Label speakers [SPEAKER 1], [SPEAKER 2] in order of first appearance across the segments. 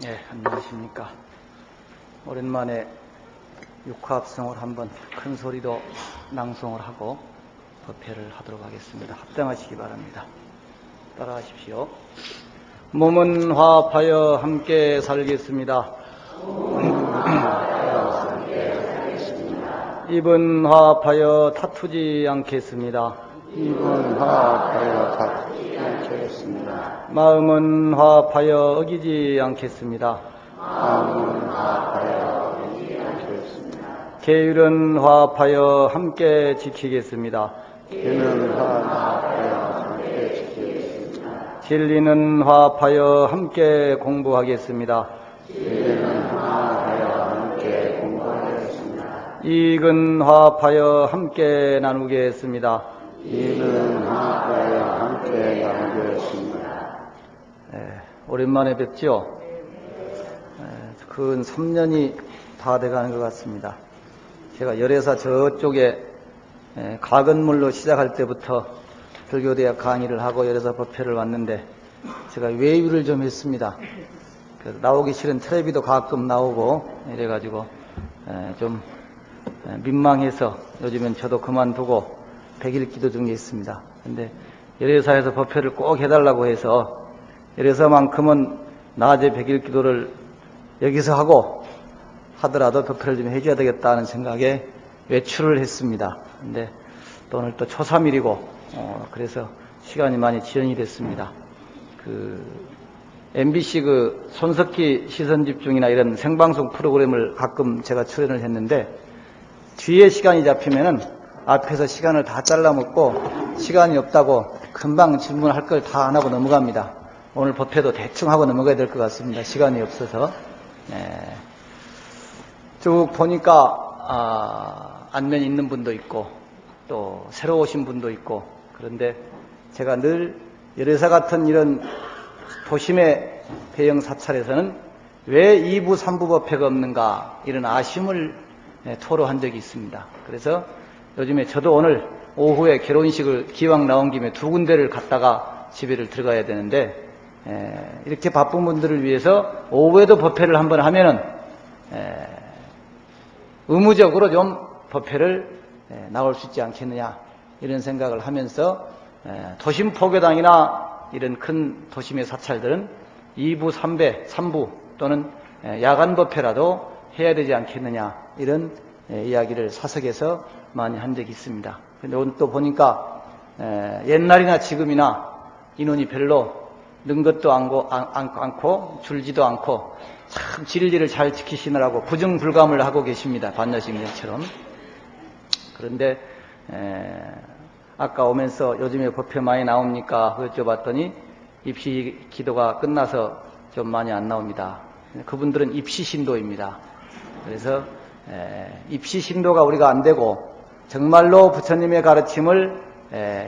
[SPEAKER 1] 예, 안녕하십니까. 오랜만에 육화합성을 한번 큰 소리로 낭송을 하고 법회를 하도록 하겠습니다. 합당하시기 바랍니다. 따라하십시오. 몸은 화합하여 함께 살겠습니다. 입은 화합하여 다투지 않겠습니다.
[SPEAKER 2] 입은 화합하여 다투지 않겠습니다.
[SPEAKER 1] 마음은 화합하여 어기지 않겠습니다.
[SPEAKER 2] 마음은 화합하여 어기지 않겠습니다.
[SPEAKER 1] 계율은 화합하여 함께 지키겠습니다.
[SPEAKER 2] 계율은 화합하여 함께 지키겠습니다.
[SPEAKER 1] 진리는 화합하여 함께 공부하겠습니다.
[SPEAKER 2] 진리는 화합하여 함께 공부하겠습니다.
[SPEAKER 1] 이익은 화합하여 함께 나누겠습니다.
[SPEAKER 2] 이익은 화합하여 함께 나누겠습니다.
[SPEAKER 1] 오랜만에 뵙죠? 근 3년이 다 돼가는 것 같습니다. 제가 열애사 저쪽에 가건물로 시작할 때부터 불교대학 강의를 하고 열애사 법회를 왔는데 제가 외유를 좀 했습니다. 그래서 나오기 싫은 텔레비도 가끔 나오고 이래가지고 좀 민망해서 요즘엔 저도 그만두고 100일 기도 중에 있습니다. 근데 열애사에서 법회를 꼭 해달라고 해서 열애사만큼은 낮에 100일 기도를 여기서 하고 하더라도 법회를 좀 해줘야 되겠다는 생각에 외출을 했습니다. 근데 또 오늘 또 초3일이고 그래서 시간이 많이 지연이 됐습니다. MBC 손석희 시선집중이나 이런 생방송 프로그램을 가끔 제가 출연을 했는데 뒤에 시간이 잡히면은 앞에서 시간을 다 잘라먹고 시간이 없다고 금방 질문할 걸 다 안 하고 넘어갑니다. 오늘 법회도 대충 하고 넘어가야 될 것 같습니다. 시간이 없어서. 쭉 보니까 안면이 있는 분도 있고 또 새로 오신 분도 있고 그런데 제가 늘 열애사 같은 이런 도심의 배영 사찰에서는 왜 2부 3부 법회가 없는가 이런 아쉬움을 토로한 적이 있습니다. 그래서 요즘에 저도 오늘 오후에 결혼식을 기왕 나온 김에 2군데를 갔다가 집에를 들어가야 되는데 이렇게 바쁜 분들을 위해서 오후에도 법회를 한번 하면은 의무적으로 좀 법회를 나올 수 있지 않겠느냐 이런 생각을 하면서 도심 포교당이나 이런 큰 도심의 사찰들은 2부, 3부 또는 야간 법회라도 해야 되지 않겠느냐 이런 이야기를 사석에서 많이 한 적이 있습니다. 근데 오늘 또 보니까 옛날이나 지금이나 인원이 별로 는 것도 않고 줄지도 않고 참 진리를 잘 지키시느라고 부정불감을 하고 계십니다. 반야식년처럼. 그런데 아까 오면서 요즘에 법회 많이 나옵니까? 여쭤봤더니 입시 기도가 끝나서 좀 많이 안 나옵니다. 그분들은 입시 신도입니다. 그래서 입시 신도가 우리가 안 되고 정말로 부처님의 가르침을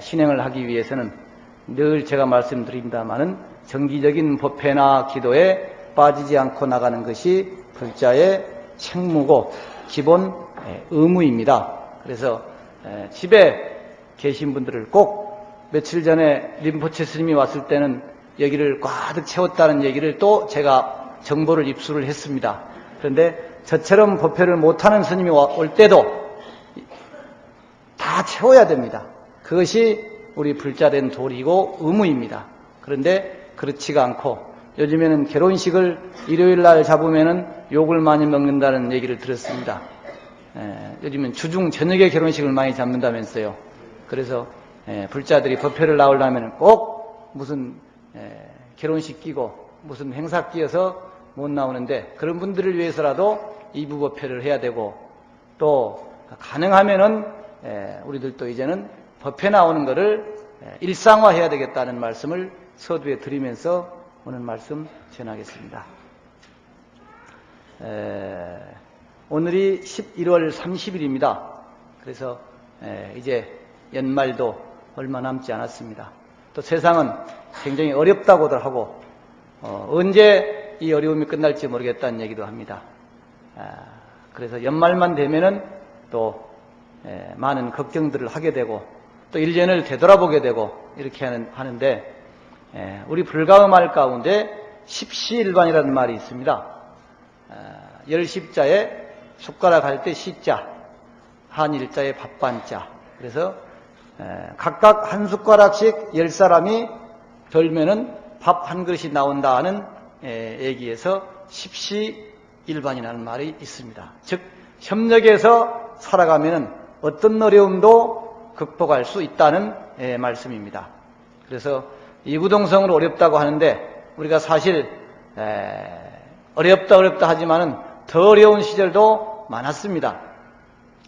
[SPEAKER 1] 실행을 하기 위해서는 늘 제가 말씀드립니다마는 정기적인 법회나 기도에 빠지지 않고 나가는 것이 불자의 책무고 기본 의무입니다. 그래서 집에 계신 분들을 꼭 며칠 전에 림포체 스님이 왔을 때는 여기를 꽉득 채웠다는 얘기를 또 제가 정보를 입수를 했습니다. 그런데 저처럼 법회를 못하는 스님이 올 때도 다 채워야 됩니다. 그것이 우리 불자된 도리고 의무입니다. 그런데 그렇지가 않고 요즘에는 결혼식을 일요일 날 잡으면은 욕을 많이 먹는다는 얘기를 들었습니다. 요즘은 주중 저녁에 결혼식을 많이 잡는다면서요. 그래서 불자들이 법회를 나오려면 꼭 무슨 결혼식 끼고 무슨 행사 끼어서 못 나오는데 그런 분들을 위해서라도 이부 법회를 해야 되고 또 가능하면은 우리들도 이제는 법회 나오는 것을 일상화해야 되겠다는 말씀을 서두에 드리면서 오늘 말씀 전하겠습니다. 오늘이 11월 30일입니다. 그래서 이제 연말도 얼마 남지 않았습니다. 또 세상은 굉장히 어렵다고들 하고 언제 이 어려움이 끝날지 모르겠다는 얘기도 합니다. 그래서 연말만 되면은 또 많은 걱정들을 하게 되고 또 1년을 되돌아보게 되고 이렇게 하는데 우리 불가음할 가운데 십시일반이라는 말이 있습니다. 열십자에 숟가락 할 때 시자, 한일자에 밥반자. 그래서 각각 한 숟가락씩 10사람이 덜면은 밥 한 그릇이 나온다 하는 얘기에서 십시일반이라는 말이 있습니다. 즉 협력해서 살아가면은 어떤 어려움도 극복할 수 있다는 말씀입니다. 그래서 이구동성으로 어렵다고 하는데 우리가 사실 어렵다 하지만은 더 어려운 시절도 많았습니다.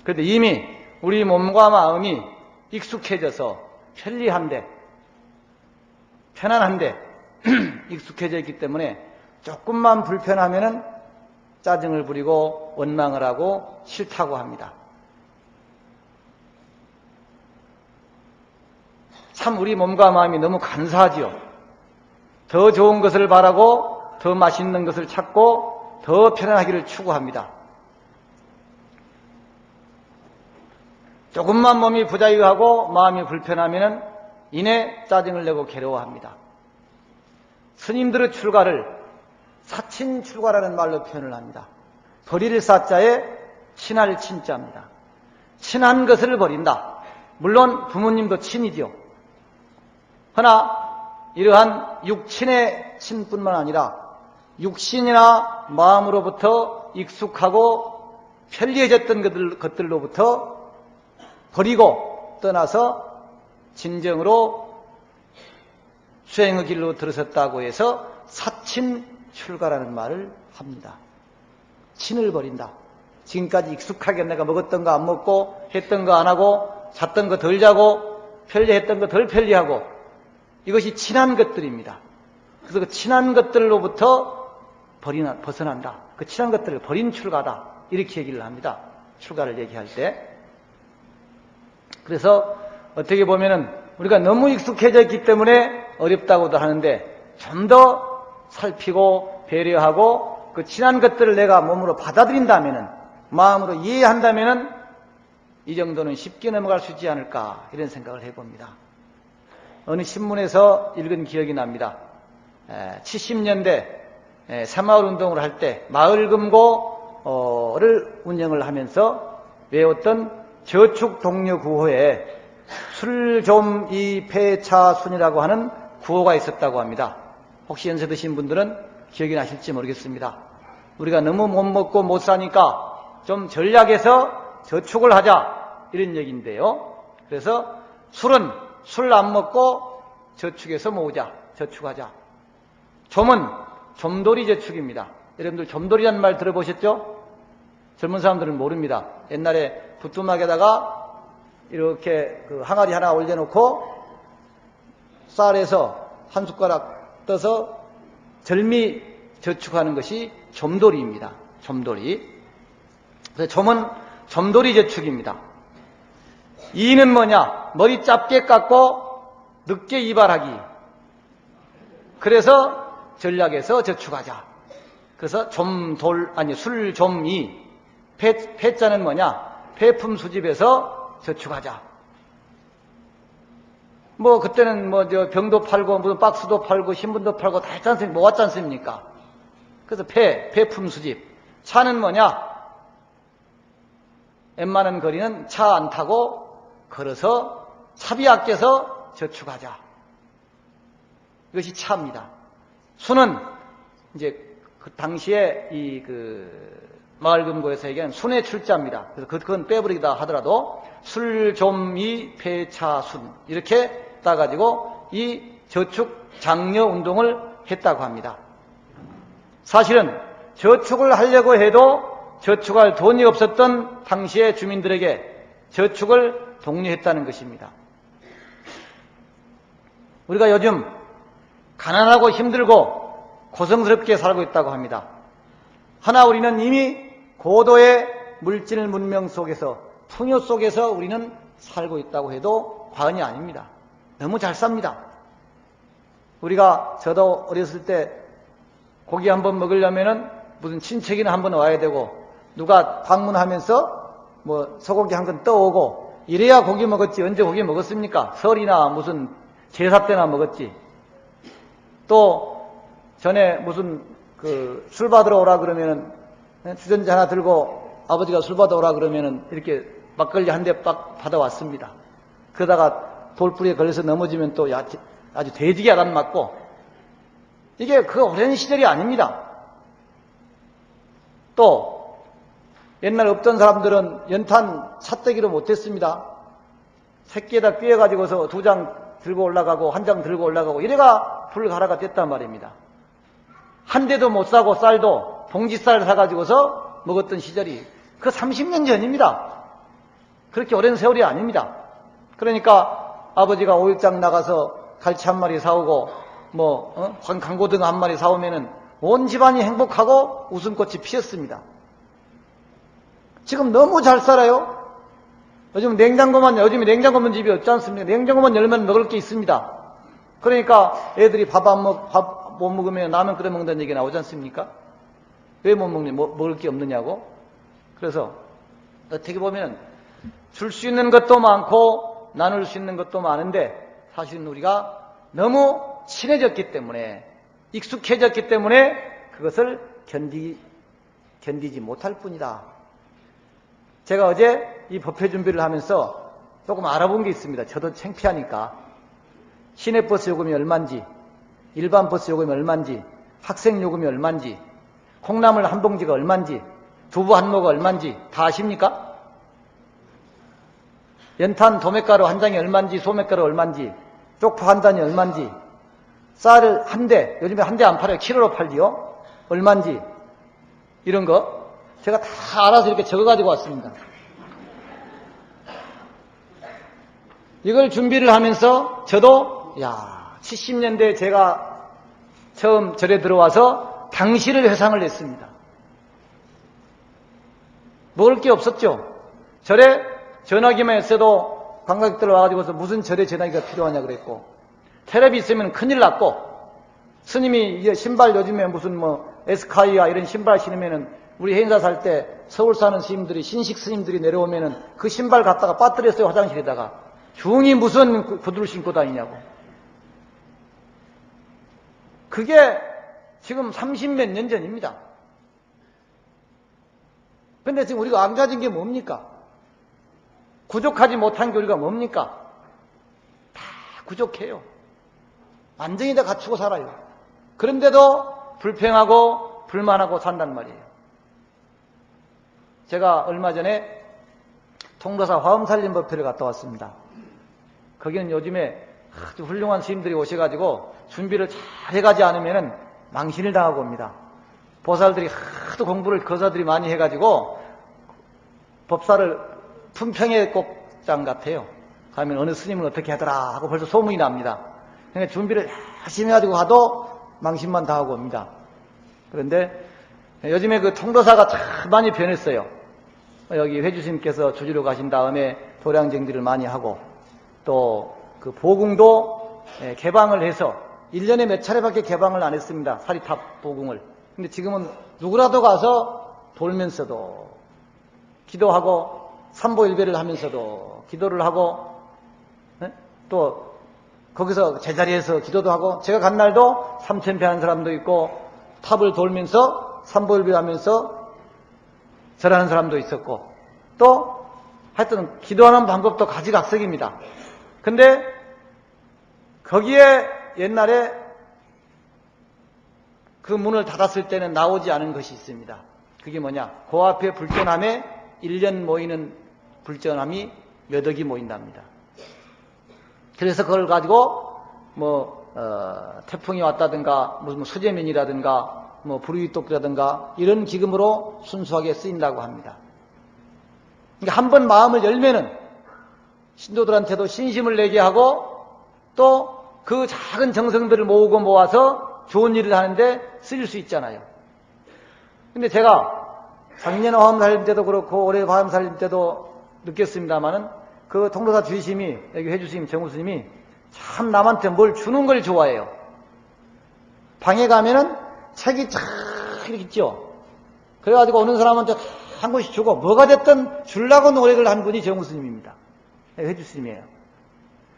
[SPEAKER 1] 그런데 이미 우리 몸과 마음이 익숙해져서 편리한데 편안한데 익숙해져 있기 때문에 조금만 불편하면은 짜증을 부리고 원망을 하고 싫다고 합니다. 참 우리 몸과 마음이 너무 간사하지요. 더 좋은 것을 바라고 더 맛있는 것을 찾고 더 편안하기를 추구합니다. 조금만 몸이 부자유하고 마음이 불편하면 이내 짜증을 내고 괴로워합니다. 스님들의 출가를 사친출가라는 말로 표현을 합니다. 버릴 사자에 친할 친자입니다. 친한 것을 버린다. 물론 부모님도 친이죠. 허나 이러한 육친의 친뿐만 아니라 육신이나 마음으로부터 익숙하고 편리해졌던 것들로부터 버리고 떠나서 진정으로 수행의 길로 들어섰다고 해서 사친출가라는 말을 합니다. 친을 버린다. 지금까지 익숙하게 내가 먹었던 거 안 먹고 했던 거 안 하고 잤던 거 덜 자고 편리했던 거 덜 편리하고 이것이 친한 것들입니다. 그래서 그 친한 것들로부터 벗어난다. 그 친한 것들을 버린 출가다. 이렇게 얘기를 합니다. 출가를 얘기할 때. 그래서 어떻게 보면은 우리가 너무 익숙해져 있기 때문에 어렵다고도 하는데 좀 더 살피고 배려하고 그 친한 것들을 내가 몸으로 받아들인다면은 마음으로 이해한다면은 이 정도는 쉽게 넘어갈 수 있지 않을까 이런 생각을 해봅니다. 어느 신문에서 읽은 기억이 납니다. 70년대 새마을운동을 할 때 마을금고를 운영을 하면서 외웠던 저축동료구호에 술 좀 이 폐차순이라고 하는 구호가 있었다고 합니다. 혹시 연세 드신 분들은 기억이 나실지 모르겠습니다. 우리가 너무 못 먹고 못 사니까 좀 전략해서 저축을 하자 이런 얘기인데요. 그래서 술은 술 안 먹고 저축해서 모으자, 저축하자. 좀은 좀돌이 저축입니다. 여러분들 좀돌이라는 말 들어보셨죠? 젊은 사람들은 모릅니다. 옛날에 부뚜막에다가 이렇게 그 항아리 하나 올려놓고 쌀에서 한 숟가락 떠서 절미 저축하는 것이 좀돌이입니다. 좀돌이. 그래서 좀은 좀돌이 저축입니다. 이는 뭐냐? 머리 짧게 깎고 늦게 이발하기. 그래서 전략에서 저축하자. 그래서 술 좀이 폐자는 뭐냐? 폐품 수집해서 저축하자. 뭐 그때는 병도 팔고 무슨 박스도 팔고 신문도 팔고 다 했지 않습니까? 모았지 않습니까? 그래서 폐품 수집. 차는 뭐냐? 웬만한 거리는 차 안 타고 걸어서 차비 아껴서 저축하자. 이것이 차입니다. 수는 이제 그 당시에 마을금고에서 얘기한 순의 출자입니다. 그래서 그건 빼버리다 하더라도 술, 좀, 이, 폐차, 순 이렇게 따가지고 이 저축 장려 운동을 했다고 합니다. 사실은 저축을 하려고 해도 저축할 돈이 없었던 당시의 주민들에게 저축을 독려했다는 것입니다. 우리가 요즘 가난하고 힘들고 고성스럽게 살고 있다고 합니다. 하나 우리는 이미 고도의 물질 문명 속에서 풍요 속에서 우리는 살고 있다고 해도 과언이 아닙니다. 너무 잘 삽니다. 저도 어렸을 때 고기 한번 먹으려면은 무슨 친척이나 한번 와야 되고 누가 방문하면서 소고기 한 건 떠오고 이래야 고기 먹었지. 언제 고기 먹었습니까? 설이나 무슨 제사 때나 먹었지. 또 전에 무슨 술 받으러 오라 그러면은 주전자 하나 들고 아버지가 술 받으러 오라 그러면은 이렇게 막걸리 한 대 빡 받아왔습니다. 그러다가 돌뿌리에 걸려서 넘어지면 또 아주 돼지게 야단 맞고, 이게 그 오랜 시절이 아닙니다. 또 옛날 없던 사람들은 연탄 찻대기로 못했습니다. 새끼에다 꿰어가지고서 2장 들고 올라가고 1장 들고 올라가고 이래가 불가라가 됐단 말입니다. 한 대도 못 사고 쌀도 봉지쌀 사가지고서 먹었던 시절이 그 30년 전입니다. 그렇게 오랜 세월이 아닙니다. 그러니까 아버지가 오일장 나가서 갈치 한 마리 사오고 강고등어 한 마리 사오면은 온 집안이 행복하고 웃음꽃이 피었습니다. 지금 너무 잘 살아요. 요즘에 냉장고만 집이 없지 않습니까? 냉장고만 열면 먹을 게 있습니다. 그러니까 애들이 밥 못 먹으면 라면 끓여 먹는다는 얘기 나오지 않습니까? 왜 못 먹니? 먹을 게 없느냐고? 그래서 어떻게 보면 줄 수 있는 것도 많고 나눌 수 있는 것도 많은데 사실은 우리가 너무 친해졌기 때문에, 익숙해졌기 때문에 그것을 견디지 못할 뿐이다. 제가 어제 이 법회 준비를 하면서 조금 알아본 게 있습니다. 저도 창피하니까. 시내버스 요금이 얼마인지, 일반 버스 요금이 얼마인지, 학생 요금이 얼마인지, 콩나물 한 봉지가 얼마인지, 두부 한 모가 얼마인지 다 아십니까? 연탄 도매가루 한 장이 얼마인지, 소매가루 얼마인지, 쪽파 한 단이 얼마인지, 쌀을 한 대, 요즘에 한 대 안 팔아요. 키로로 팔지요. 얼마인지, 이런 거 제가 다 알아서 이렇게 적어가지고 왔습니다. 이걸 준비를 하면서 저도 70년대 제가 처음 절에 들어와서 당시를 회상을 했습니다. 먹을 게 없었죠. 절에 전화기만 했어도 관광객들 와가지고서 무슨 절에 전화기가 필요하냐 그랬고, 텔레비 있으면 큰일 났고, 스님이 이제 신발 요즘에 무슨 에스카이아 이런 신발 신으면은 우리 행사 살 때 서울 사는 스님들이, 신식 스님들이 내려오면은 그 신발 갖다가 빠뜨렸어요. 화장실에다가. 중이 무슨 구두를 신고 다니냐고. 그게 지금 30몇 년 전입니다. 근데 지금 우리가 안 가진 게 뭡니까? 구족하지 못한 게 우리가 뭡니까? 다 구족해요. 완전히 다 갖추고 살아요. 그런데도 불평하고 불만하고 산단 말이에요. 제가 얼마 전에 통도사 화엄살림법회를 갔다 왔습니다. 거기는 요즘에 아주 훌륭한 스님들이 오셔가지고 준비를 잘 해가지 않으면은 망신을 당하고 옵니다. 보살들이 하도 공부를 거사들이 많이 해가지고 법사를 품평의 꼭장 같아요. 가면 어느 스님은 어떻게 하더라 하고 벌써 소문이 납니다. 그러니까 준비를 열심히 해가지고 가도 망신만 당하고 옵니다. 그런데 요즘에 그 통도사가 참 많이 변했어요. 여기 회주스님께서 주지로 가신 다음에 도량정지를 많이 하고, 또 그 보궁도 개방을 해서 1년에 몇 차례밖에 개방을 안 했습니다. 사리탑 보궁을. 근데 지금은 누구라도 가서 돌면서도 기도하고 삼보일배를 하면서도 기도를 하고, 또 거기서 제자리에서 기도도 하고, 제가 간 날도 삼천배 하는 사람도 있고 탑을 돌면서 삼보일배 하면서 절하는 사람도 있었고, 또 하여튼 기도하는 방법도 가지각색입니다. 근데 거기에 옛날에 그 문을 닫았을 때는 나오지 않은 것이 있습니다. 그게 뭐냐? 그 앞에 불전함에 1년 모이는 불전함이 몇 억이 모인답니다. 그래서 그걸 가지고 태풍이 왔다든가 무슨 수재면이라든가 불의똑이라든가 이런 기금으로 순수하게 쓰인다고 합니다. 그러니까 한번 마음을 열면은 신도들한테도 신심을 내게 하고, 또 그 작은 정성들을 모으고 모아서 좋은 일을 하는데 쓰일 수 있잖아요. 근데 제가 작년 화엄살림 때도 그렇고 올해 화엄살림 때도 느꼈습니다마는 그 통도사 주의심이, 여기 회주스님, 정우스님이 참 남한테 뭘 주는 걸 좋아해요. 방에 가면은 책이 쫙 이렇게 있죠. 그래가지고 오는 사람한테 한 권씩 주고, 뭐가 됐든 주려고 노력을 한 분이 정우스님입니다. 회주스님이에요.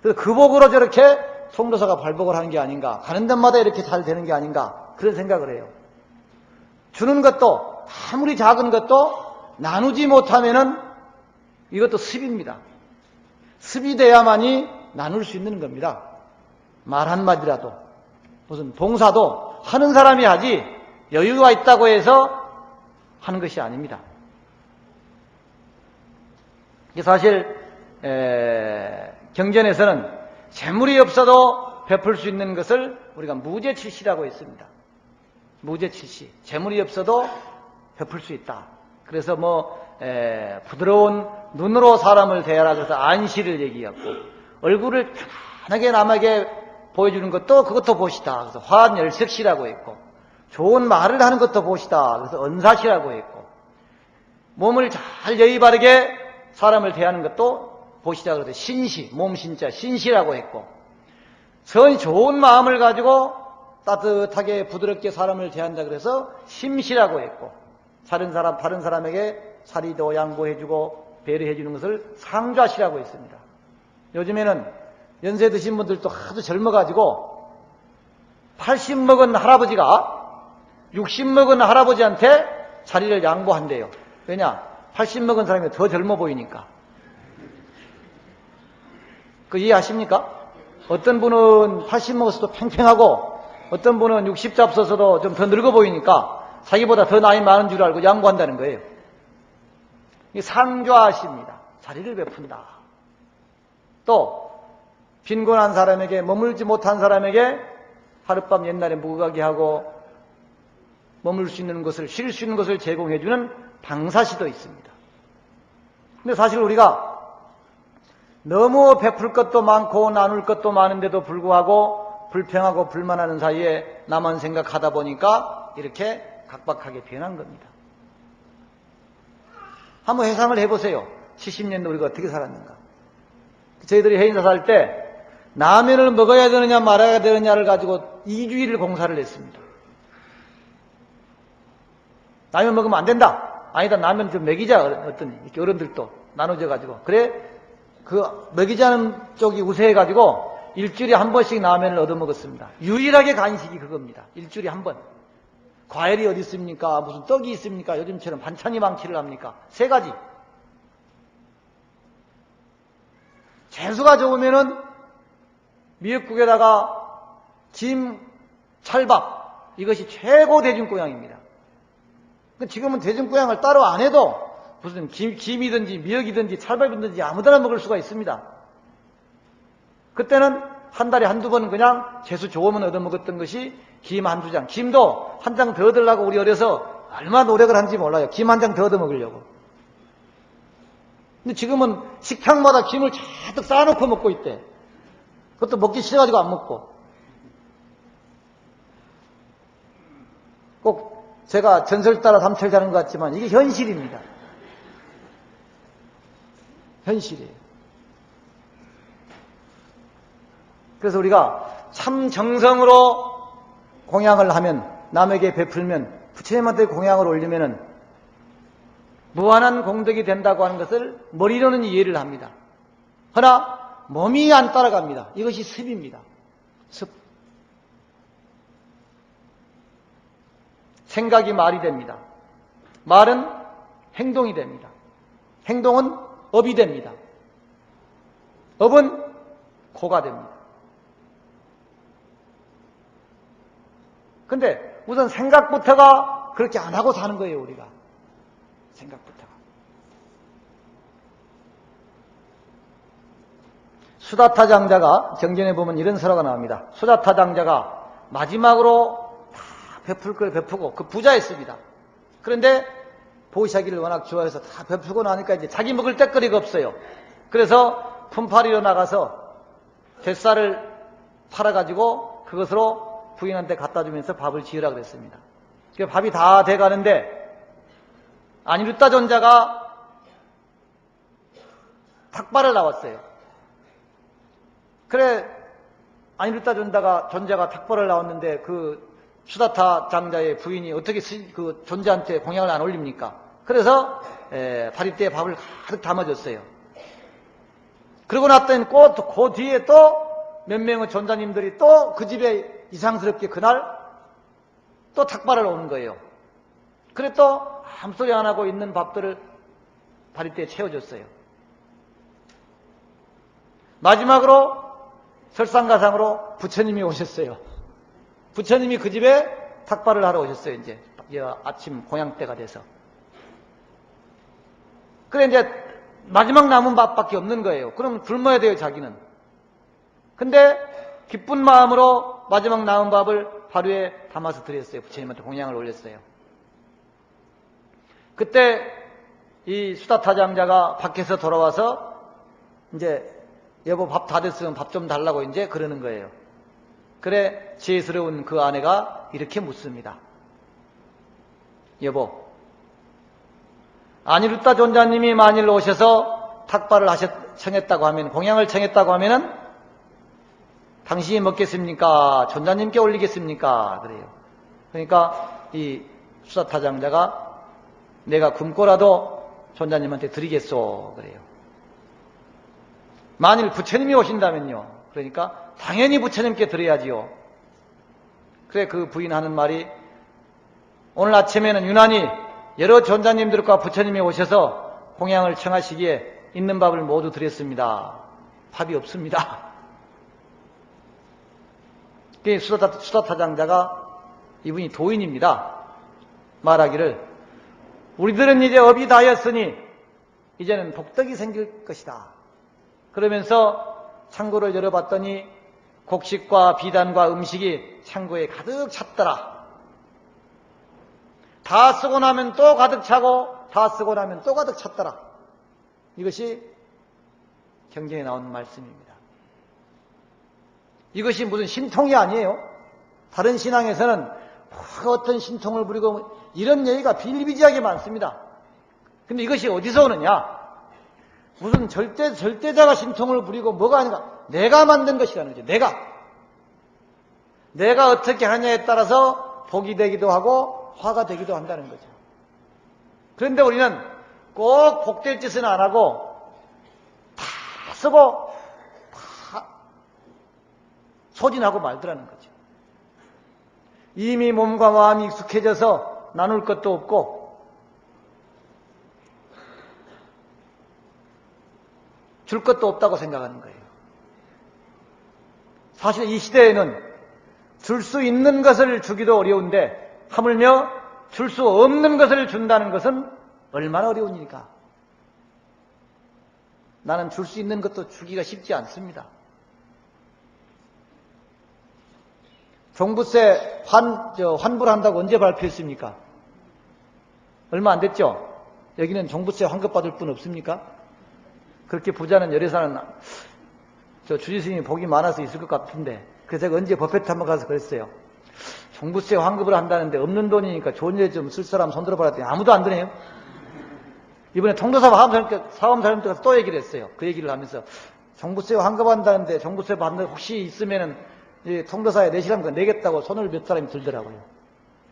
[SPEAKER 1] 그래서 그 복으로 저렇게 통도사가 발복을 하는 게 아닌가, 가는 데마다 이렇게 잘 되는 게 아닌가, 그런 생각을 해요. 주는 것도 아무리 작은 것도 나누지 못하면은 이것도 습입니다. 습이 돼야만이 나눌 수 있는 겁니다. 말 한마디라도 무슨 봉사도 하는 사람이 하지 여유가 있다고 해서 하는 것이 아닙니다. 사실 경전에서는 재물이 없어도 베풀 수 있는 것을 우리가 무제칠시라고 했습니다. 무제칠시, 재물이 없어도 베풀 수 있다. 그래서 부드러운 눈으로 사람을 대하라 그래서 안시를 얘기했고, 얼굴을 편하게 남에게 보여주는 것도 그것도 보시다. 그래서 화환열색시라고 했고, 좋은 말을 하는 것도 보시다. 그래서 언사시라고 했고, 몸을 잘 예의 바르게 사람을 대하는 것도 보시다. 그래서 신시, 몸신자 신시라고 했고, 선이 좋은 마음을 가지고 따뜻하게 부드럽게 사람을 대한다 그래서 심시라고 했고, 다른 사람에게 사리도 양보해주고 배려해주는 것을 상좌시라고 했습니다. 요즘에는 연세 드신 분들도 하도 젊어가지고 80 먹은 할아버지가 60 먹은 할아버지한테 자리를 양보한대요. 왜냐? 80 먹은 사람이 더 젊어 보이니까. 그 이해하십니까? 어떤 분은 80 먹었어도 팽팽하고 어떤 분은 60 잡섰어도 좀 더 늙어 보이니까 자기보다 더 나이 많은 줄 알고 양보한다는 거예요. 이 상좌하십니다. 자리를 베푼다. 또 빈곤한 사람에게, 머물지 못한 사람에게 하룻밤 옛날에 묵어가게 하고 머물 수 있는 것을, 쉴 수 있는 것을 제공해주는 방사시도 있습니다. 근데 사실 우리가 너무 베풀 것도 많고 나눌 것도 많은데도 불구하고 불평하고 불만하는 사이에 나만 생각하다 보니까 이렇게 각박하게 변한 겁니다. 한번 회상을 해보세요. 70년도 우리가 어떻게 살았는가. 저희들이 해인사 살 때 라면을 먹어야 되느냐 말아야 되느냐를 가지고 2주일을 공사를 했습니다. 라면 먹으면 안 된다. 아니다, 라면 좀 먹이자. 어떤 이렇게 어른들도 나눠져 가지고. 그래, 그 먹이자는 쪽이 우세해 가지고 일주일에 한 번씩 라면을 얻어 먹었습니다. 유일하게 간식이 그겁니다. 일주일에 한 번. 과일이 어디 있습니까? 무슨 떡이 있습니까? 요즘처럼 반찬이 많기를 합니까? 3가지. 재수가 좋으면은 미역국에다가 김, 찰밥, 이것이 최고 대중고양입니다. 지금은 대중고양을 따로 안 해도 무슨 김이든지 미역이든지 찰밥이든지 아무데나 먹을 수가 있습니다. 그때는 한 달에 한두 번은 그냥 재수 좋으면 얻어먹었던 것이 김 한두 장. 김도 한 장 더 얻으려고 우리 어려서 얼마나 노력을 한지 몰라요. 김 한 장 더 얻어먹으려고. 근데 지금은 식탁마다 김을 잔뜩 쌓아놓고 먹고 있대. 그것도 먹기 싫어가지고 안 먹고. 꼭 제가 전설 따라 삼철 자는 것 같지만 이게 현실입니다. 현실이에요. 그래서 우리가 참 정성으로 공양을 하면, 남에게 베풀면, 부처님한테 공양을 올리면은 무한한 공덕이 된다고 하는 것을 머리로는 이해를 합니다. 그러나 몸이 안 따라갑니다. 이것이 습입니다. 습. 생각이 말이 됩니다. 말은 행동이 됩니다. 행동은 업이 됩니다. 업은 고가 됩니다. 근데 우선 생각부터가 그렇게 안 하고 사는 거예요, 우리가. 생각부터가. 수다타 장자가, 경전에 보면 이런 설화가 나옵니다. 수다타 장자가 마지막으로 다 베풀 걸 베푸고 그 부자였습니다. 그런데 보시하기를 워낙 좋아해서 다 베풀고 나니까 이제 자기 먹을 때거리가 없어요. 그래서 품팔이로 나가서 뱃살을 팔아가지고 그것으로 부인한테 갖다 주면서 밥을 지으라 그랬습니다. 그 밥이 다 돼가는데 아니루따 존자가 닭발을 나왔어요. 그래, 아니루따 존자가 닭발을 나왔는데 그 수다타 장자의 부인이 어떻게 그 존자한테 공양을 안 올립니까? 그래서 바리대에 밥을 가득 담아줬어요. 그러고 났더니 그 뒤에 또 몇 명의 존자님들이 또 그 집에 이상스럽게 그날 또 탁발을 오는 거예요. 그래 또 아무 소리 안 하고 있는 밥들을 바리대에 채워줬어요. 마지막으로 설상가상으로 부처님이 오셨어요. 부처님이 그 집에 탁발을 하러 오셨어요. 이제 아침 공양 때가 돼서. 그래 이제 마지막 남은 밥밖에 없는 거예요. 그럼 굶어야 돼요, 자기는. 근데 기쁜 마음으로 마지막 남은 밥을 화루에 담아서 드렸어요. 부처님한테 공양을 올렸어요. 그때 이 수다타 장자가 밖에서 돌아와서 이제 여보 밥 다 됐으면 밥 좀 달라고 이제 그러는 거예요. 그래 지혜스러운 그 아내가 이렇게 묻습니다. 여보, 아니루타 존자님이 만일 오셔서 탁발을 청했다고 하면, 공양을 청했다고 하면은 당신이 먹겠습니까? 존자님께 올리겠습니까? 그래요. 그러니까 이 수다타 장자가 내가 굶고라도 존자님한테 드리겠소. 그래요. 만일 부처님이 오신다면요. 그러니까 당연히 부처님께 드려야지요. 그래 그 부인하는 말이 오늘 아침에는 유난히 여러 존자님들과 부처님이 오셔서 공양을 청하시기에 있는 밥을 모두 드렸습니다. 밥이 없습니다. 수다타 장자가 이분이 도인입니다. 말하기를 우리들은 이제 업이 다였으니 이제는 복덕이 생길 것이다. 그러면서 창고를 열어봤더니 곡식과 비단과 음식이 창고에 가득 찼더라. 다 쓰고 나면 또 가득 차고 다 쓰고 나면 또 가득 찼더라. 이것이 경전에 나오는 말씀입니다. 이것이 무슨 신통이 아니에요. 다른 신앙에서는 어떤 신통을 부리고 이런 얘기가 비일비재하게 많습니다. 근데 이것이 어디서 오느냐? 무슨 절대자가 신통을 부리고 뭐가 아닌가? 내가 만든 것이라는 거죠. 내가 어떻게 하냐에 따라서 복이 되기도 하고 화가 되기도 한다는 거죠. 그런데 우리는 꼭 복될 짓은 안 하고 다 쓰고 다 소진하고 말더라는 거죠. 이미 몸과 마음이 익숙해져서 나눌 것도 없고 줄 것도 없다고 생각하는 거예요. 사실 이 시대에는 줄 수 있는 것을 주기도 어려운데 하물며 줄 수 없는 것을 준다는 것은 얼마나 어려운 일일까? 나는 줄 수 있는 것도 주기가 쉽지 않습니다. 종부세 환불한다고 언제 발표했습니까? 얼마 안 됐죠? 여기는 종부세 환급받을 분 없습니까? 그렇게 부자는 열애사는 주지 스님이 복이 많아서 있을 것 같은데, 그래서 제가 언제 버페트 한번 가서 그랬어요. 종부세 환급을 한다는데 없는 돈이니까 좋은 일 좀 쓸 사람 손들어 봐라 했더니 아무도 안 드네요. 이번에 통도사 사업사님 때 가서 또 얘기를 했어요. 그 얘기를 하면서 종부세 환급한다는데 종부세 받는 혹시 있으면은 통도사에 내시라면 그거 내겠다고 손을 몇 사람이 들더라고요.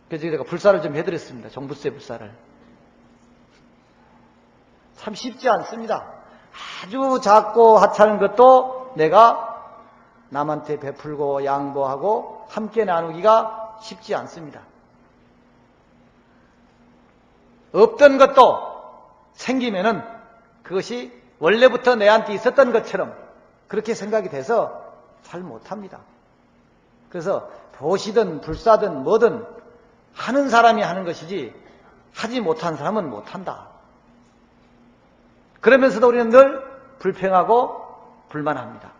[SPEAKER 1] 그래서 제가 불사를 좀 해드렸습니다. 종부세 불사를. 참 쉽지 않습니다. 아주 작고 하찮은 것도 내가 남한테 베풀고 양보하고 함께 나누기가 쉽지 않습니다. 없던 것도 생기면은 그것이 원래부터 내한테 있었던 것처럼 그렇게 생각이 돼서 잘 못합니다. 그래서 보시든 불사든 뭐든 하는 사람이 하는 것이지 하지 못한 사람은 못한다. 그러면서도 우리는 늘 불평하고 불만합니다.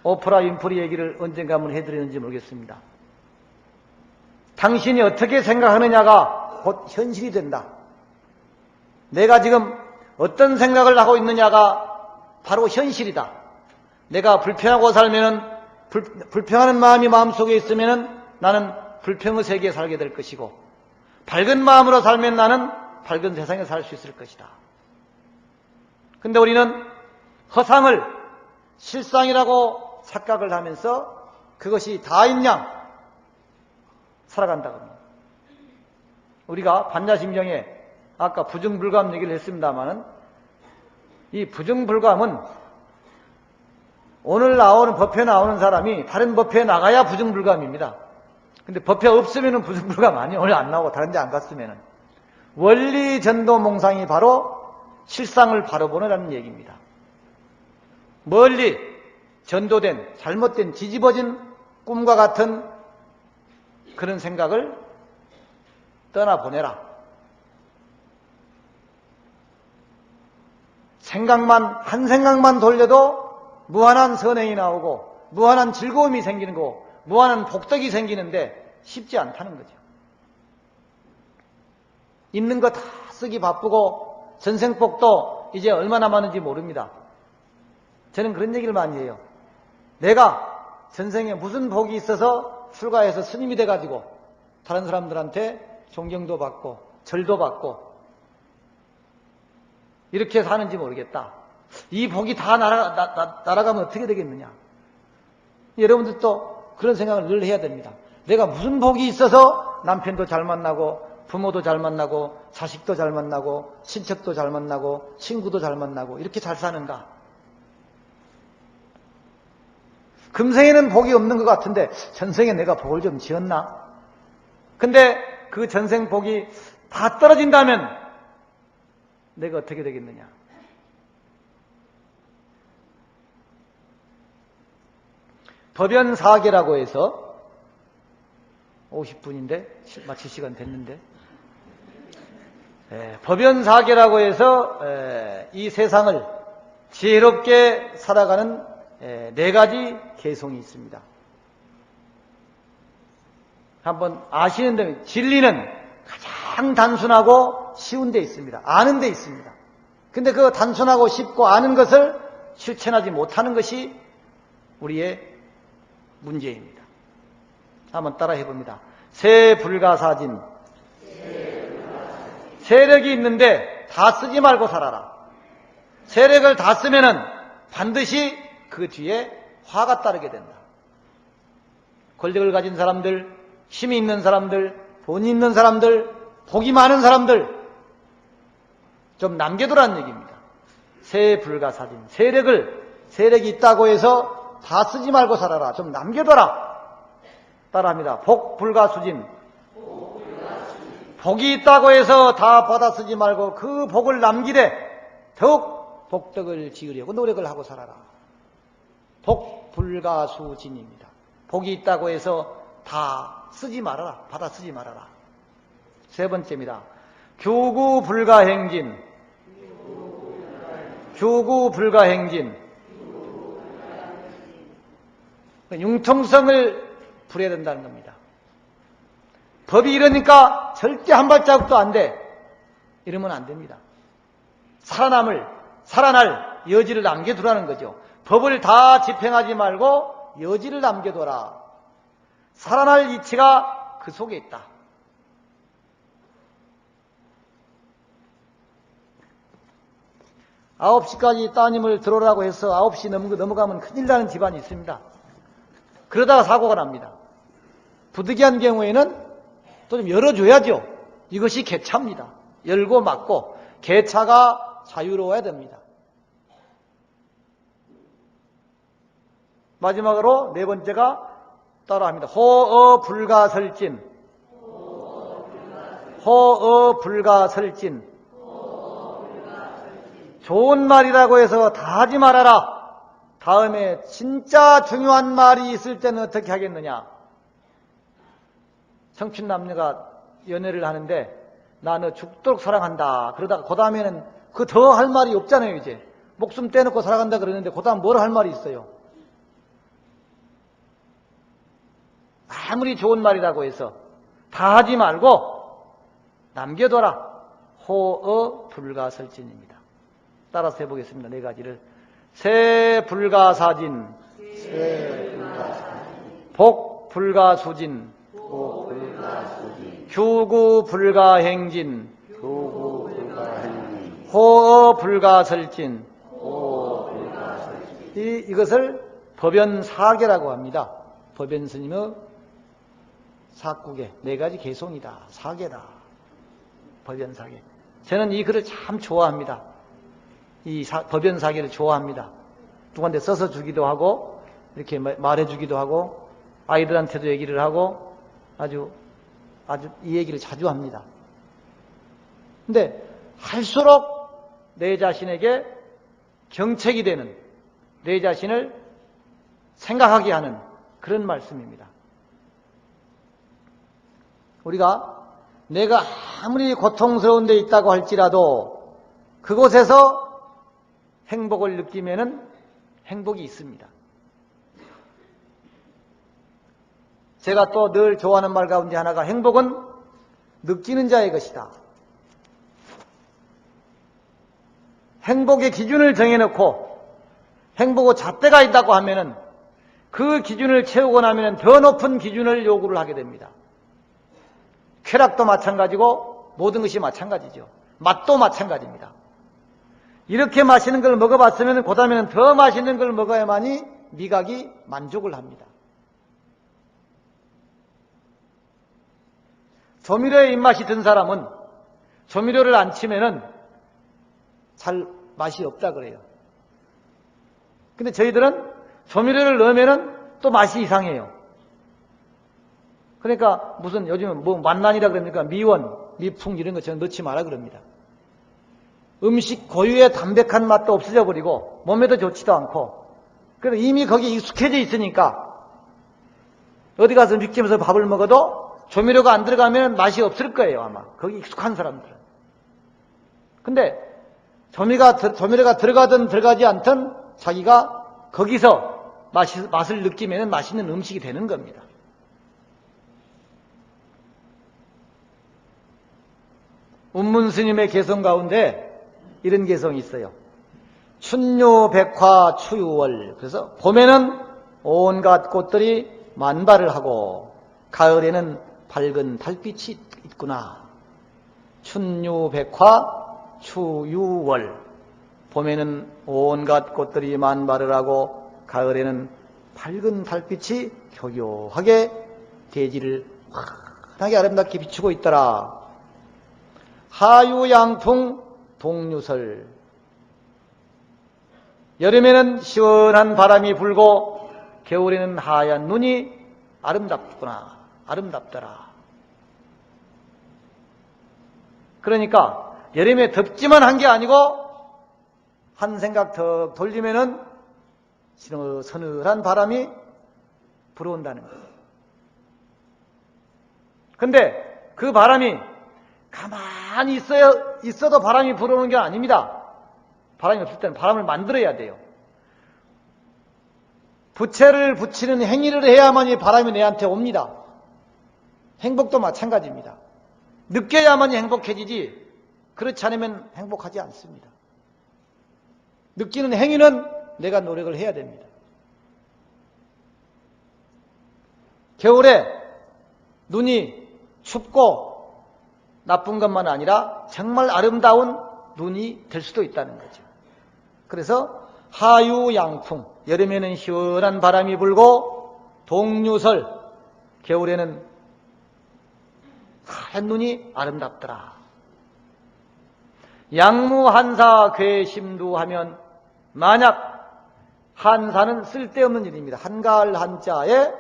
[SPEAKER 1] 오프라 윈프리 얘기를 언젠가 한번 해드렸는지 모르겠습니다. 당신이 어떻게 생각하느냐가 곧 현실이 된다. 내가 지금 어떤 생각을 하고 있느냐가 바로 현실이다. 내가 불평하고 살면은 불평하는 마음이 마음속에 있으면은 나는 불평의 세계에 살게 될 것이고, 밝은 마음으로 살면 나는 밝은 세상에 살 수 있을 것이다. 근데 우리는 허상을 실상이라고 착각을 하면서 그것이 다인 양 살아간다고 합니다. 우리가 반야심경에 아까 부증불감 얘기를 했습니다마는 이 부증불감은 오늘 나오는 법회 나오는 사람이 다른 법회에 나가야 부정불감입니다. 근데 법회 없으면 부정불감 아니에요. 오늘 안 나오고 다른 데 안 갔으면. 원리 전도 몽상이 바로 실상을 바로 보내라는 얘기입니다. 멀리 전도된 잘못된 뒤집어진 꿈과 같은 그런 생각을 떠나보내라. 한 생각만 돌려도 무한한 선행이 나오고 무한한 즐거움이 생기는 거고 무한한 복덕이 생기는데 쉽지 않다는 거죠. 있는 거 다 쓰기 바쁘고 전생복도 이제 얼마 남았는지 모릅니다. 저는 그런 얘기를 많이 해요. 내가 전생에 무슨 복이 있어서 출가해서 스님이 돼가지고 다른 사람들한테 존경도 받고 절도 받고 이렇게 사는지 모르겠다. 이 복이 다 날아가면 어떻게 되겠느냐. 여러분들도 그런 생각을 늘 해야 됩니다. 내가 무슨 복이 있어서 남편도 잘 만나고 부모도 잘 만나고 자식도 잘 만나고 친척도 잘 만나고 친구도 잘 만나고 이렇게 잘 사는가. 금생에는 복이 없는 것 같은데 전생에 내가 복을 좀 지었나? 근데 그 전생 복이 다 떨어진다면 내가 어떻게 되겠느냐? 법연사계라고 해서 50분인데 마칠 시간 됐는데 법연사계라고 해서 이 세상을 지혜롭게 살아가는 4가지 개성이 있습니다. 한번 아시는 데 진리는 가장 단순하고 쉬운 데 있습니다. 아는 데 있습니다. 근데 그 단순하고 쉽고 아는 것을 실천하지 못하는 것이 우리의 문제입니다. 한번 따라 해봅니다. 세불가사진. 세력이 있는데 다 쓰지 말고 살아라. 세력을 다 쓰면은 반드시 그 뒤에 화가 따르게 된다. 권력을 가진 사람들, 힘이 있는 사람들, 돈이 있는 사람들, 복이 많은 사람들 좀 남겨두라는 얘기입니다. 세불가사진. 세력이 있다고 해서 다 쓰지 말고 살아라. 좀 남겨둬라. 따라합니다. 복불가수진. 복이 있다고 해서 다 받아 쓰지 말고 그 복을 남기되 더욱 복덕을 지으려고 노력을 하고 살아라. 복불가수진입니다. 복이 있다고 해서 다 쓰지 말아라. 받아 쓰지 말아라. 세 번째입니다. 교구불가행진. 교구불가행진. 융통성을 부려야 된다는 겁니다. 법이 이러니까 절대 한 발자국도 안 돼. 이러면 안 됩니다. 살아날 여지를 남겨두라는 거죠. 법을 다 집행하지 말고 여지를 남겨둬라. 살아날 이치가 그 속에 있다. 아홉 시까지 따님을 들어오라고 해서 9시 넘어가면 큰일 나는 집안이 있습니다. 그러다가 사고가 납니다. 부득이한 경우에는 또 좀 열어줘야죠. 이것이 개차입니다. 열고 막고 개차가 자유로워야 됩니다. 마지막으로 네 번째가 따라합니다. 호어불가설진. 호어불가설진. 좋은 말이라고 해서 다 하지 말아라. 다음에 진짜 중요한 말이 있을 때는 어떻게 하겠느냐. 성춘 남녀가 연애를 하는데 나 너 죽도록 사랑한다. 그러다가 그 다음에는 그 더 할 말이 없잖아요. 이제 목숨 떼놓고 살아간다 그러는데 그 다음 뭘 할 말이 있어요. 아무리 좋은 말이라고 해서 다 하지 말고 남겨둬라. 호어불가설진입니다. 따라서 해보겠습니다. 네 가지를. 세불가사진. 복불가수진. 교구불가행진. 호어불가설진. 이것을 법연사계라고 합니다. 법연스님의 사국의 4가지 개송이다. 사계다. 법연사계. 저는 이 글을 참 좋아합니다. 이 법연사계를 좋아합니다. 누구한테 써서 주기도 하고 이렇게 말해주기도 하고 아이들한테도 얘기를 하고 아주 이 얘기를 자주 합니다. 근데 할수록 내 자신에게 경책이 되는, 내 자신을 생각하게 하는 그런 말씀입니다. 우리가 내가 아무리 고통스러운 데 있다고 할지라도 그곳에서 행복을 느끼면은 행복이 있습니다. 제가 또 늘 좋아하는 말 가운데 하나가 행복은 느끼는 자의 것이다. 행복의 기준을 정해놓고 행복의 잣대가 있다고 하면은 그 기준을 채우고 나면은 더 높은 기준을 요구를 하게 됩니다. 쾌락도 마찬가지고 모든 것이 마찬가지죠. 맛도 마찬가지입니다. 이렇게 맛있는 걸 먹어봤으면 그 다음에는 더 맛있는 걸 먹어야만이 미각이 만족을 합니다. 조미료에 입맛이 든 사람은 조미료를 안 치면은 잘 맛이 없다 그래요. 근데 저희들은 조미료를 넣으면은 또 맛이 이상해요. 그러니까 무슨 요즘은 뭐 만난이라 그럽니까? 미원, 미풍 이런 것처럼 넣지 마라 그럽니다. 음식 고유의 담백한 맛도 없어져 버리고 몸에도 좋지도 않고, 그래서 이미 거기에 익숙해져 있으니까 어디 가서 음식점에서 밥을 먹어도 조미료가 안 들어가면 맛이 없을 거예요, 아마. 거기 익숙한 사람들은. 근데 조미료가 들어가든 들어가지 않든 자기가 거기서 맛을 느끼면 맛있는 음식이 되는 겁니다. 운문 스님의 개성 가운데 이런 개성이 있어요. 춘유 백화 추유월. 그래서 봄에는 온갖 꽃들이 만발을 하고 가을에는 밝은 달빛이 있구나. 춘유 백화 추유월. 봄에는 온갖 꽃들이 만발을 하고 가을에는 밝은 달빛이 교교하게 대지를 환하게 아름답게 비추고 있더라. 하유양풍 동유설. 여름에는 시원한 바람이 불고 겨울에는 하얀 눈이 아름답구나. 아름답더라. 그러니까 여름에 덥지만 한 게 아니고 한 생각 더 돌리면은 서늘한 바람이 불어온다는 거예요. 근데 그 바람이 가만히 있어도 바람이 불어오는 게 아닙니다. 바람이 없을 때는 바람을 만들어야 돼요. 부채를 붙이는 행위를 해야만이 바람이 내한테 옵니다. 행복도 마찬가지입니다. 느껴야만이 행복해지지 그렇지 않으면 행복하지 않습니다. 느끼는 행위는 내가 노력을 해야 됩니다. 겨울에 눈이 춥고 나쁜 것만 아니라 정말 아름다운 눈이 될 수도 있다는 거죠. 그래서 하유양풍, 여름에는 시원한 바람이 불고 동유설, 겨울에는 하얀 눈이 아름답더라. 양무한사 괴심두 하면, 만약 한사는 쓸데없는 일입니다. 한가할 한자에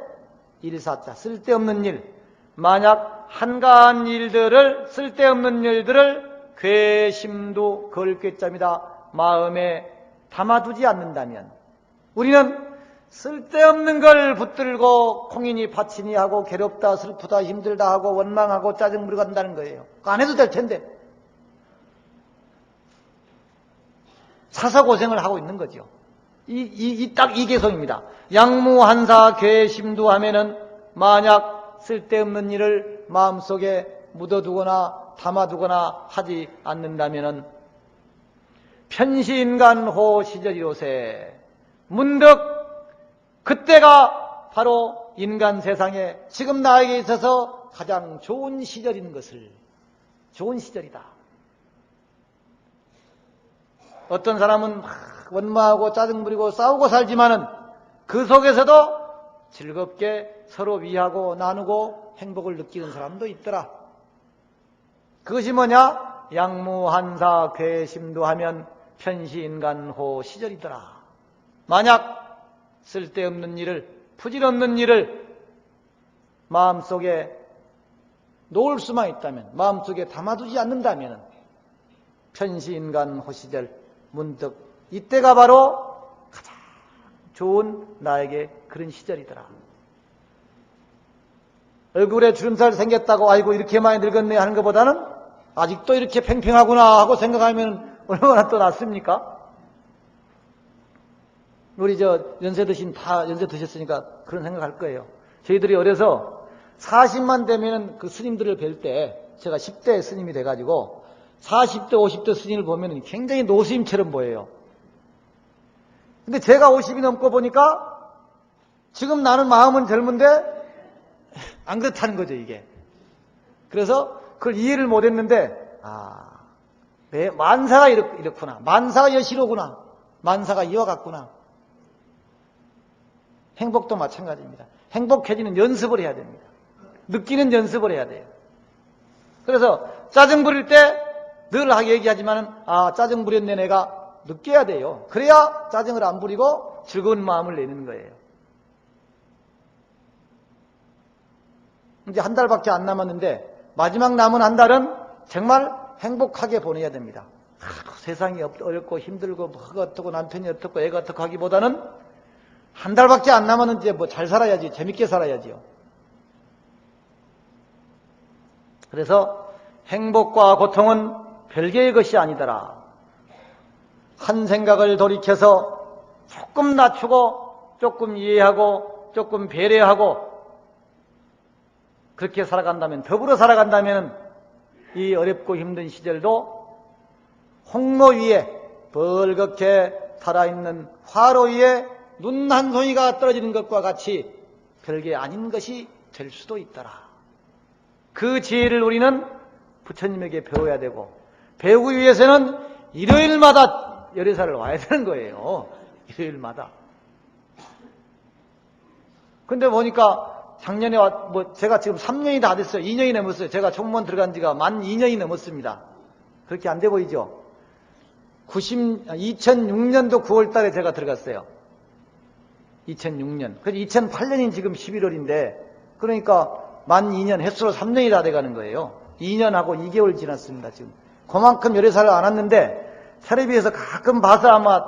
[SPEAKER 1] 일사자, 쓸데없는 일. 만약 한가한 일들을, 쓸데없는 일들을 괴심두, 그걸 괴자입니다. 마음에 담아두지 않는다면, 우리는 쓸데없는 걸 붙들고 콩이니 파치니 하고 괴롭다 슬프다 힘들다 하고 원망하고 짜증 부리고 한다는 거예요. 안 해도 될 텐데 사서 고생을 하고 있는 거죠. 딱 이 개성입니다. 양무한사 괴심두 하면은, 만약 쓸데없는 일을 마음속에 묻어두거나 담아두거나 하지 않는다면은 편시인간호 시절이로세, 문득 그때가 바로 인간 세상에 지금 나에게 있어서 가장 좋은 시절인 것을, 좋은 시절이다. 어떤 사람은 막 원망하고 짜증 부리고 싸우고 살지만은 그 속에서도 즐겁게 서로 위하고 나누고 행복을 느끼는 사람도 있더라. 그것이 뭐냐? 양무한사 괴심두 하면 편시인간호 시절이더라. 만약 쓸데없는 일을, 부질없는 일을 마음속에 놓을 수만 있다면, 마음속에 담아두지 않는다면 편시인간 호시절, 문득 이때가 바로 가장 좋은 나에게 그런 시절이더라. 얼굴에 주름살 생겼다고 아이고 이렇게 많이 늙었네 하는 것보다는 아직도 이렇게 팽팽하구나 하고 생각하면 얼마나 또 낫습니까? 우리 연세 다 연세 드셨으니까 그런 생각할 거예요. 저희들이 어려서 40만 되면 그 스님들을 뵐 때, 제가 10대 스님이 돼가지고 40대 50대 스님을 보면 굉장히 노스님처럼 보여요. 근데 제가 50이 넘고 보니까 지금 나는 마음은 젊은데 안 그렇다는 거죠, 이게. 그래서 그걸 이해를 못했는데, 만사가 이렇구나. 만사가 여시로구나. 만사가 이와 같구나. 행복도 마찬가지입니다. 행복해지는 연습을 해야 됩니다. 느끼는 연습을 해야 돼요. 그래서 짜증 부릴 때 늘 얘기하지만은, 짜증 부렸네 내가 느껴야 돼요. 그래야 짜증을 안 부리고 즐거운 마음을 내는 거예요. 이제 한 달밖에 안 남았는데 마지막 남은 한 달은 정말 행복하게 보내야 됩니다. 세상이 어렵고 힘들고 뭐가 어떻고 남편이 어떻고 애가 어떻고 하기보다는 한 달밖에 안 남았는데 뭐 잘 살아야지, 재밌게 살아야지요. 그래서 행복과 고통은 별개의 것이 아니더라. 한 생각을 돌이켜서 조금 낮추고 조금 이해하고 조금 배려하고 그렇게 살아간다면, 더불어 살아간다면 이 어렵고 힘든 시절도 홍로 위에 벌겋게 살아있는 화로 위에 눈 한 송이가 떨어지는 것과 같이 별게 아닌 것이 될 수도 있더라. 그 지혜를 우리는 부처님에게 배워야 되고, 배우기 위해서는 일요일마다 열애사를 와야 되는 거예요. 일요일마다. 근데 보니까 작년에 제가 지금 3년이 다 됐어요. 2년이 넘었어요. 제가 총무원 들어간 지가 만 2년이 넘었습니다. 그렇게 안 돼 보이죠? 2006년도 9월 달에 제가 들어갔어요. 2006년. 그래서 2008년인 지금 11월인데, 그러니까 만 2년, 횟수로 3년이 다 돼가는 거예요. 2년하고 2개월 지났습니다, 지금. 그만큼 열애사를 안 왔는데, 텔레비에서 가끔 봐서 아마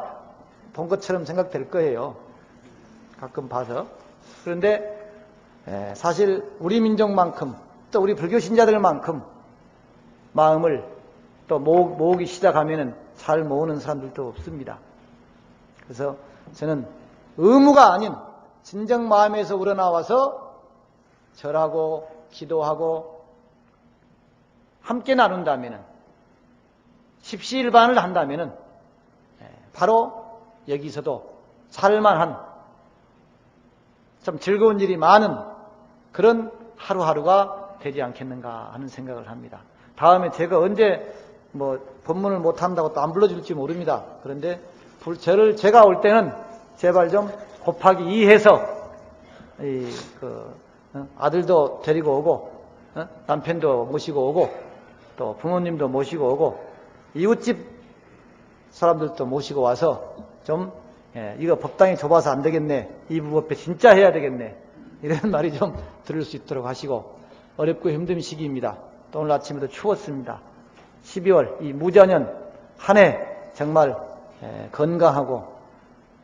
[SPEAKER 1] 본 것처럼 생각될 거예요. 가끔 봐서. 그런데, 사실 우리 민족만큼, 또 우리 불교 신자들만큼 마음을 또 모으기 시작하면은 잘 모으는 사람들도 없습니다. 그래서 저는 의무가 아닌 진정 마음에서 우러나와서 절하고 기도하고 함께 나눈다면은, 십시일반을 한다면은 바로 여기서도 살만한 좀 즐거운 일이 많은 그런 하루하루가 되지 않겠는가 하는 생각을 합니다. 다음에 제가 언제 법문을 못한다고 또 안 불러줄지 모릅니다. 그런데 제가 올 때는 제발 좀 곱하기 2해서 아들도 데리고 오고, 남편도 모시고 오고, 또 부모님도 모시고 오고, 이웃집 사람들도 모시고 와서 좀 이거 법당이 좁아서 안 되겠네, 이 부법회 진짜 해야 되겠네, 이런 말이 좀 들을 수 있도록 하시고. 어렵고 힘든 시기입니다. 또 오늘 아침에도 추웠습니다. 12월 이 무자년 한 해 정말 건강하고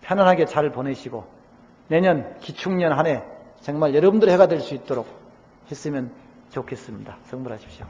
[SPEAKER 1] 편안하게 잘 보내시고, 내년 기축년 한 해 정말 여러분들의 해가 될 수 있도록 했으면 좋겠습니다. 성불하십시오.